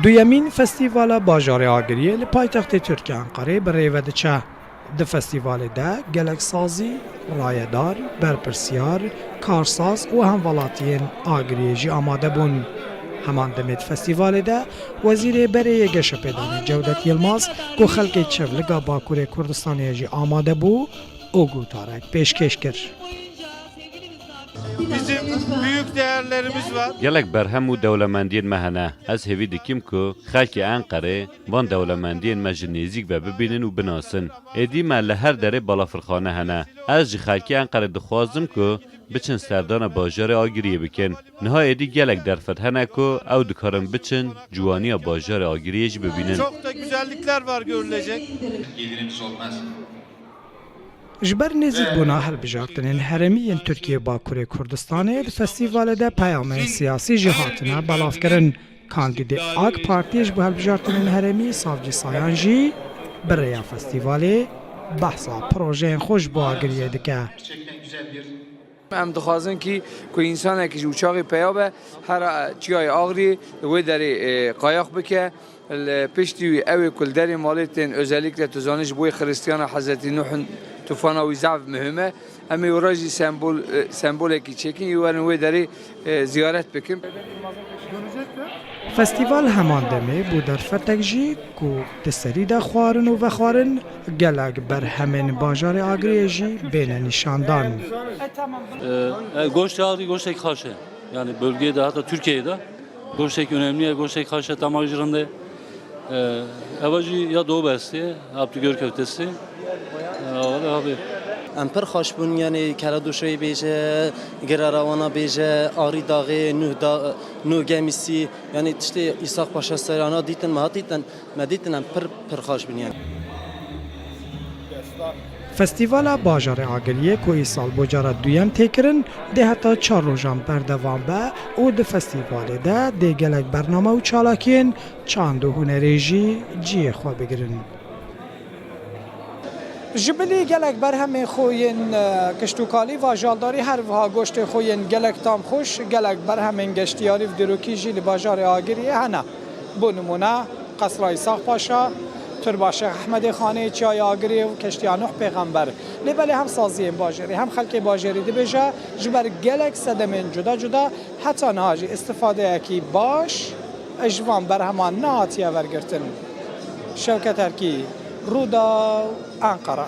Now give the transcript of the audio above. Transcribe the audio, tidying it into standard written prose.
دویمین فستیوال باجار آگریه لپایتخت ترکیه انقره بریوه چه ده فستیوال ده گلک سازی، رایدار، برپرسیار، کارساز و همولاتین آگریه جی آماده بون. همان دمید فستیوال ده وزیر برای گشت پیدان جودت یلماز که خلق چرلگا باکور کردستانی جی آماده بو او گوتارک پیشکش کرد. Bizim büyük değerlerimiz var. Gelek berhem û dewlemendiyên me hene. Ez hêvî dikim ku xelkê Enqerê van dewlemendiyên me ji nêzik ve bibînin û binasin. Êdî me li her derê balafirxane hene. Ez ji xelkê Enqerê dixwazim ku biçin serdana bajarê Agiriyê bikin. Niha êdî gelek derfet hene ku ew dikarin biçin ciwaniya bajarê Agiriyê jî bibînin. Çok da güzellikler var görülecek. Gelirimiz olmaz. جبر نزیک بونا هەڵبژارتنên heremiyên Tirkiye Bakurê Kurdistanê di festîvalê de peyamên siyasî jî hatine belavkirin. Kandîdê AK Partiyê ji bo hilbijartinên heremî Savcı Sayan jî bi rêya festîvalê behsa projeyên xwe ji bo Agiriyê dike. Em dixwazin ki ku însanekî ji uçaxê peya be her çiyayê Agiriyê wê derê qayak bike piştî wî ew ê ku li derê malê tên özellikle tu zanî ji bo Xristiyana Hezretî Nuhun tufana wî zav mühim e em ê wera jî sembolekî çekin û werin wê derê ziyaret bikin. Festîval heman demê bû derfetek jî ku di serî de xwarin û vexwarin gelek berhemên bajarê Agiriyê jî bêne nîşandan. Goşt Agri goştek xaş e. Yani bölgede hatta Türkiye'de goştek önemli, goştek xaş e tamajırında. Evacı ya doğu besti, Abdülgör köftesi. Abi. ام پر خوش بون یعنی کلا دوشوی بیجه گراراوانا بیجه آری داغه نو گمیسی یعنی تشتی ایساق پاشا سرانا دیتن ما دیتن ام پر خوش بون یعنی Festîvala Bajarê Agiriyê ku îsal bo cara duyem têkirin dê heta 4 rojan berdewam be û di festîvalê de dê gelek bername û çalakiyên çand û hunerê jî ciyê xwe bigirin. Ji bilî gelek berhemên xwe yên kiştûkalî ve jaldarî her wiha goştê xwe yên gelek tam xweş gelek berhemên geştiyarî ve dîrokî jî li bajarê Agiriyê hene. Bo nimûne Qesra İsaq Paşa, Türbaşex Ehmedê Xanê Çiyayê Agiriyê û Keştiya Nuh Pêxember. Lê belê hem saziyên bajarî hem xelkê bajarî dibêje ji ber gelek sedemên cuda cuda heta niha jî istifadeyekî baş ji van berheman nehatiye wergirtin. Şevket Erkî, Rûda, Ankara.